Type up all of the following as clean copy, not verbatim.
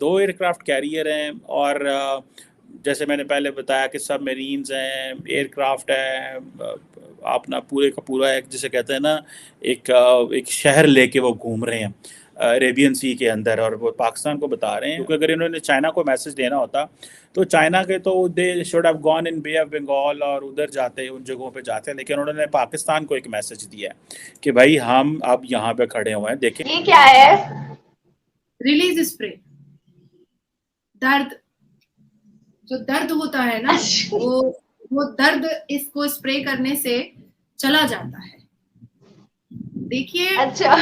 2 aircraft carrier हैं और जैसे मैंने पहले बताया कि सब मरीन्स हैं, एयरक्राफ्ट है, अपना पूरे का पूरा एक जिसे कहते हैं ना एक शहर लेके वो घूम रहे हैं अरेबियन सी के अंदर, और वो पाकिस्तान को बता रहे हैं। क्योंकि अगर इन्होंने चाइना को मैसेज देना होता तो चाइना के तो they should have gone in bay of Bengal और उधर जाते, उन जगहों पे जाते, लेकिन उन्होंने पाकिस्तान को एक मैसेज दिया है कि भाई हम अब यहाँ पे खड़े हुए हैं, देखें। ये क्या है? Release spray. दर्द, जो दर्द होता है ना, वो दर्द इसको स्प्रे करने से चला जाता है। देखिए, अच्छा,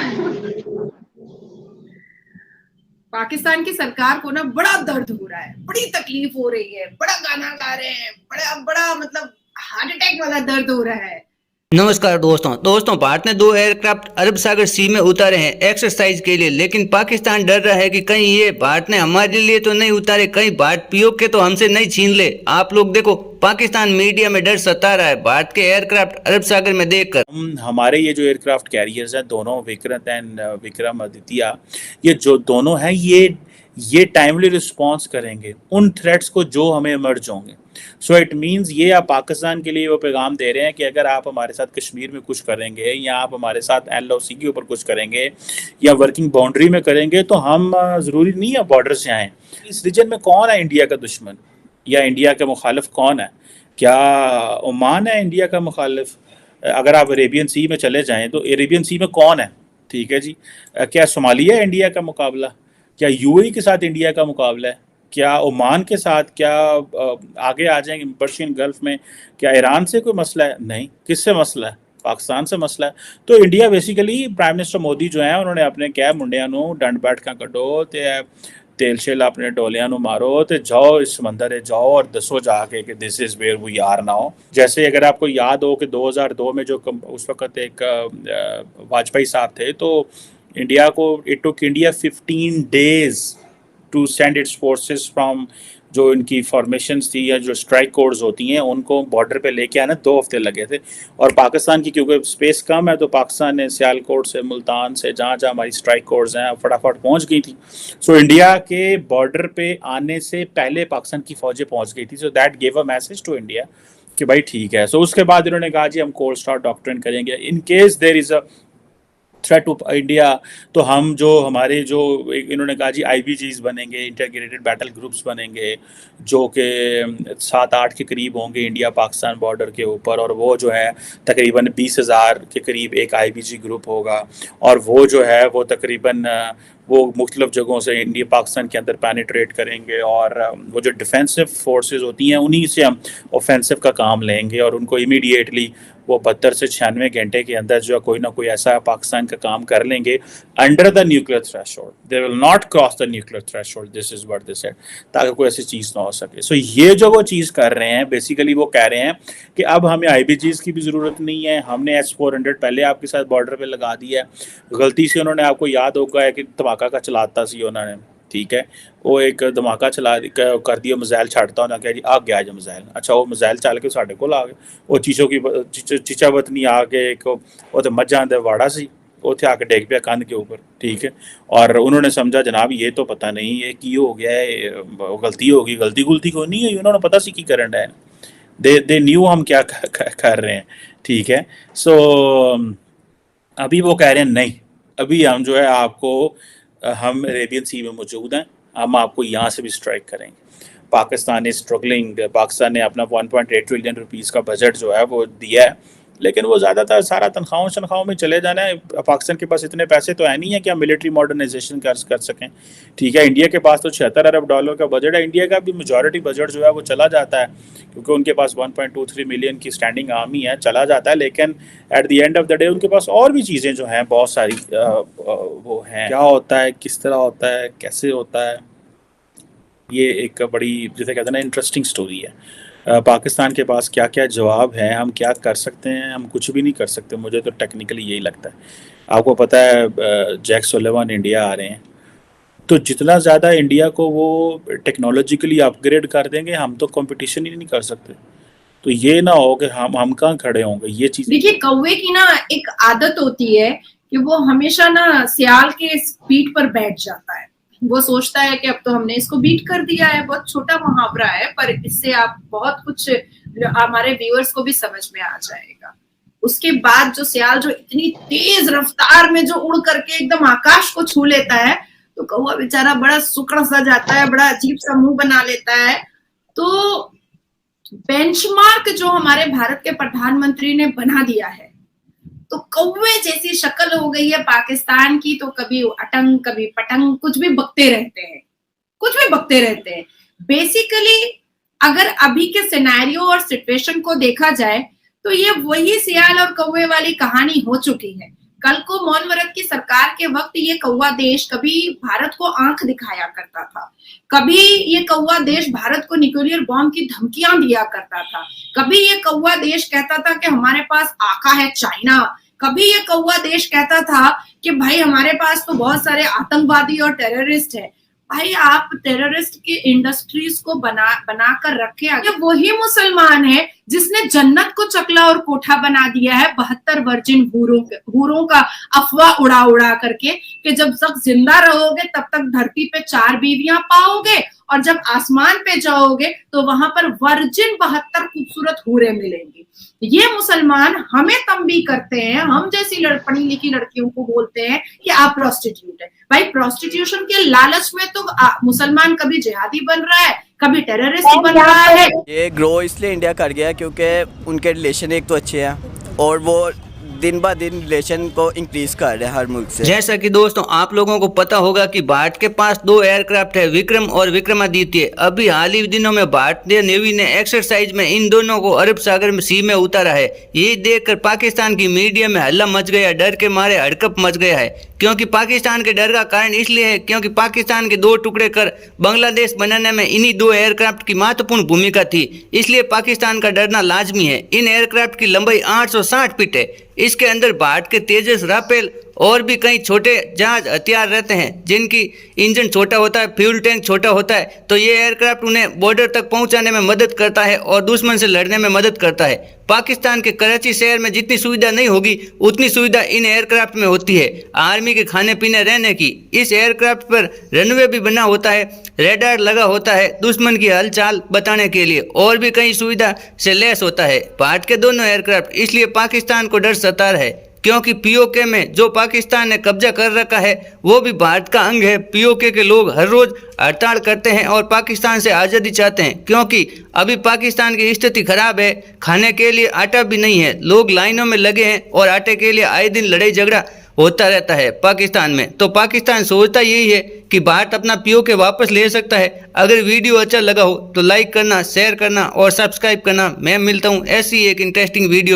पाकिस्तान की सरकार को ना बड़ा दर्द हो रहा है, बड़ी तकलीफ हो रही है, बड़ा गाना गा रहे हैं, बड़ा बड़ा मतलब हार्ट अटैक वाला दर्द हो रहा है। नमस्कार दोस्तों, भारत ने 2 एयरक्राफ्ट अरब सागर सी में उतारे हैं एक्सरसाइज के लिए, लेकिन पाकिस्तान डर रहा है कि कहीं ये भारत ने हमारे लिए तो नहीं उतारे, कहीं भारत पीओके के तो हमसे नहीं छीन ले। आप लोग देखो, पाकिस्तान मीडिया में डर सता रहा है भारत के एयरक्राफ्ट अरब सागर में देखकर। हमारे ये जो एयरक्राफ्ट कैरियर्स हैं दोनों, विक्रत एंड विक्रम आदित्य, ये जो दोनों हैं ये टाइमली रिस्पॉन्स करेंगे उन थ्रेट्स को जो हमें इमर्ज होंगे। सो इट मीन्स ये आप पाकिस्तान के लिए वो पैगाम दे रहे हैं कि अगर आप हमारे साथ कश्मीर में कुछ करेंगे या आप हमारे साथ LOC के ऊपर कुछ करेंगे या वर्किंग बाउंड्री में करेंगे तो हम ज़रूरी नहीं है बॉर्डर से आएँ। इस रीजन में कौन है इंडिया का दुश्मन या इंडिया के मुखालिफ कौन है? क्या ओमान है इंडिया का मुखालिफ? अगर आप अरेबियन सी में चले जाएँ तो अरेबियन सी में कौन है? ठीक है जी। क्या सोमालिया इंडिया का मुकाबला? क्या UAE के साथ इंडिया का मुकाबला है? क्या ओमान के साथ? क्या आगे आ जाएंगे पर्शियन गल्फ में? क्या ईरान से कोई मसला है? नहीं। किससे मसला है? पाकिस्तान से मसला है। तो India basically prime minister Modi जो है उन्होंने अपने क्या मुंडिया डंड बैठक कटो ते तेल शेल अपने डोलिया मारो तो जाओ इस समंदर जाओ और दसो जाके कि this is where we are now. जैसे अगर आपको याद हो कि 2002 में जो उस वक्त एक वाजपेयी साहब थे, तो इंडिया को it took India 15 days to send its forces from, जो इनकी फॉर्मेशंस थी या जो स्ट्राइक कोर्स होती हैं उनको बॉर्डर पे लेके आना 2 हफ्ते लगे थे। और पाकिस्तान की क्योंकि स्पेस कम है तो पाकिस्तान ने सियालकोट से, मुल्तान से, जहाँ जहाँ हमारी स्ट्राइक कोर्स हैं फटाफट पहुँच गई थी। सो इंडिया के बॉर्डर पे आने से पहले पाकिस्तान की फ़ौजें पहुँच गई थी। So that gave a message to India कि भाई ठीक है। सो उसके बाद इन्होंने कहा जी हम कोल्ड स्टार डॉक्ट्रिन करेंगे in case there is a threat to India. तो हम जो हमारे जो इन्होंने कहा जी IBGs बनेंगे, इंटीग्रेटेड बैटल ग्रुप्स बनेंगे, जो कि 7-8 के करीब होंगे इंडिया पाकिस्तान बॉर्डर के ऊपर, और वो जो है तकरीबन 20,000 के करीब एक IBG ग्रुप होगा, और वो जो है वो तकरीबन वो मुख्तलिफ जगहों से इंडिया पाकिस्तान के अंदर पेनिट्रेट करेंगे, और वो जो डिफेंसिव फोर्सेस होती हैं उन्हीं से हम ऑफेंसिव का काम लेंगे, और उनको इमीडिएटली वो 72 से 96 घंटे के अंदर जो कोई ना कोई ऐसा पाकिस्तान का काम कर लेंगे under the nuclear threshold. They will not cross the nuclear threshold, this is what they said, ताकि कोई ऐसी चीज़ ना हो सके। सो ये जो वो चीज़ कर रहे हैं बेसिकली वो कह रहे हैं कि अब हमें IBGs की भी ज़रूरत नहीं है, हमने S-400 पहले आपके साथ बॉर्डर पर लगा दिया है। गलती से उन्होंने, आपको याद होगा कि धमाका का चलाता सी उन्होंने, ठीक है, वो एक धमाका चला कर दिया, मिसाइल छाड़ता उन्होंने कहा जी आ गया जो मिसाइल। अच्छा, वो मिसाइल चल के साढ़े को आ गए, वो चीज़ों की चिचावतनी आके एक वो तो मझां दे वाड़ा सी उत्थे आके डेग पिया कंध के ऊपर, ठीक है। और उन्होंने समझा जनाब ये तो पता नहीं ये की हो गया है, गलती होगी, गलती गुलती को नहीं है, उन्होंने पता सी की करन है, दे न्यू हम क्या कर रहे हैं, ठीक है। सो अभी वो कह रहे हैं नहीं, अभी हम जो है आपको, हम अरेबियन सी में मौजूद हैं, हम आपको यहाँ से भी स्ट्राइक करेंगे। पाकिस्तान इज स्ट्रगलिंग, पाकिस्तान ने अपना 1.8 ट्रिलियन रुपीज़ का बजट जो है वो दिया है, लेकिन वो ज़्यादातर सारा तनख्वाहों में चले जाना है। पाकिस्तान के पास इतने पैसे तो है नहीं है कि हम मिलिट्री मॉडर्नाइजेशन कर सकें, ठीक है। इंडिया के पास तो 76 अरब डॉलर का बजट है, इंडिया का भी मेजॉरिटी बजट जो है वो चला जाता है, क्योंकि उनके पास 1.23 मिलियन की स्टैंडिंग आर्मी है, चला जाता है। लेकिन at the end of the day उनके पास और भी चीज़ें जो हैं बहुत सारी वो हैं। क्या होता है, किस तरह होता है, कैसे होता है, ये एक बड़ी, जैसे कहते हैं ना, इंटरेस्टिंग स्टोरी है। पाकिस्तान के पास क्या क्या जवाब है, हम क्या कर सकते हैं, हम कुछ भी नहीं कर सकते, मुझे तो टेक्निकली यही लगता है। आपको पता है जैक सुलेवन इंडिया आ रहे हैं, तो जितना ज़्यादा इंडिया को वो टेक्नोलॉजिकली अपग्रेड कर देंगे हम तो कंपटीशन ही नहीं कर सकते। तो ये ना हो कि हम कहाँ खड़े होंगे, ये चीज़। देखिए, कौवे की ना एक आदत होती है कि वो हमेशा ना सियाल के पीठ पर बैठ जाता है, वो सोचता है कि अब तो हमने इसको बीट कर दिया है। बहुत छोटा मुहावरा है, पर इससे आप बहुत कुछ हमारे व्यूअर्स को भी समझ में आ जाएगा। उसके बाद जो सियाल जो इतनी तेज रफ्तार में जो उड़ करके एकदम आकाश को छू लेता है, तो कौवा बेचारा बड़ा सुकड़ सा जाता है, बड़ा अजीब सा मुंह बना लेता है। तो बेंचमार्क जो हमारे भारत के प्रधानमंत्री ने बना दिया है, तो कौवे जैसी शक्ल हो गई है पाकिस्तान की। तो कभी अटंग कभी पटंग कुछ भी बकते रहते हैं। बेसिकली अगर अभी के सिनेरियो और सिचुएशन को देखा जाए तो ये वही सियाल और कौवे वाली कहानी हो चुकी है। कल को मौन व्रत की सरकार के वक्त ये कौवा देश कभी भारत को आंख दिखाया करता था, कभी ये कौवा देश भारत को न्यूक्लियर बॉम्ब की धमकियां दिया करता था, कभी ये कौवा देश कहता था कि हमारे पास आका है चाइना, कभी ये कौवा देश कहता था कि भाई हमारे पास तो बहुत सारे आतंकवादी और टेररिस्ट है। भाई आप टेररिस्ट की इंडस्ट्रीज को बना कर रखे। ये वही मुसलमान है जिसने जन्नत को चकला और कोठा बना दिया है 72 वर्जिन हूरों का अफवाह उड़ा करके कि जब तक जिंदा रहोगे तब तक धरती पे 4 बीवियां पाओगे और जब आसमान पे जाओगे तो वहां पर वर्जिन 72 खूबसूरत हूरें मिलेंगी। ये मुसलमान हमें तंबी करते हैं, हम जैसी पढ़ी लिखी लड़कियों को बोलते हैं कि आप प्रोस्टिट्यूट है। भाई प्रोस्टिट्यूशन के लालच में तो मुसलमान कभी जिहादी बन रहा है, कभी टेररिस्ट बन रहा है। ये ग्रो इसलिए इंडिया कर गया क्योंकि उनके रिलेशन एक तो अच्छे हैं और वो दिन ब दिन रिलेशन को इंक्रीज कर रहे हैं हर मुल्क से। जैसा कि दोस्तों आप लोगों को पता होगा कि भारत के पास 2 एयरक्राफ्ट है, विक्रम और विक्रमादित्य। अभी हाल ही दिनों में भारतीय नेवी ने एक्सरसाइज में इन दोनों को अरब सागर में सी में उतारा है। ये देखकर पाकिस्तान की मीडिया में हल्ला मच गया, डर के मारे हड़कंप मच गया है। क्योंकि पाकिस्तान के डर का कारण इसलिए है क्योंकि पाकिस्तान के 2 टुकड़े कर बांग्लादेश बनाने में इन्हीं 2 एयरक्राफ्ट की महत्वपूर्ण भूमिका थी, इसलिए पाकिस्तान का डरना लाजमी है। इन एयरक्राफ्ट की लंबाई 860 फीट है। इसके अंदर भारत के तेजस, राफेल और भी कई छोटे जहाज हथियार रहते हैं जिनकी इंजन छोटा होता है, फ्यूल टैंक छोटा होता है। तो ये एयरक्राफ्ट उन्हें बॉर्डर तक पहुंचाने में मदद करता है और दुश्मन से लड़ने में मदद करता है। पाकिस्तान के कराची शहर में जितनी सुविधा नहीं होगी उतनी सुविधा इन एयरक्राफ्ट में होती है आर्मी के खाने पीने रहने की। इस एयरक्राफ्ट पर रनवे भी बना होता है, रेडार लगा होता है दुश्मन की हलचाल बताने के लिए, और भी कई सुविधा से लैस होता है भारत के दोनों एयरक्राफ्ट। इसलिए पाकिस्तान को डर सता रहा है क्योंकि पीओके में जो पाकिस्तान ने कब्जा कर रखा है वो भी भारत का अंग है। पीओके के लोग हर रोज हड़ताल करते हैं और पाकिस्तान से आज़ादी चाहते हैं क्योंकि अभी पाकिस्तान की स्थिति खराब है, खाने के लिए आटा भी नहीं है, लोग लाइनों में लगे हैं और आटे के लिए आए दिन लड़ाई झगड़ा होता रहता है पाकिस्तान में। तो पाकिस्तान सोचता यही है कि भारत अपना पीओके वापस ले सकता है। अगर वीडियो अच्छा लगा हो तो लाइक करना, शेयर करना और सब्सक्राइब करना। मैं मिलता हूँ ऐसी एक इंटरेस्टिंग वीडियो।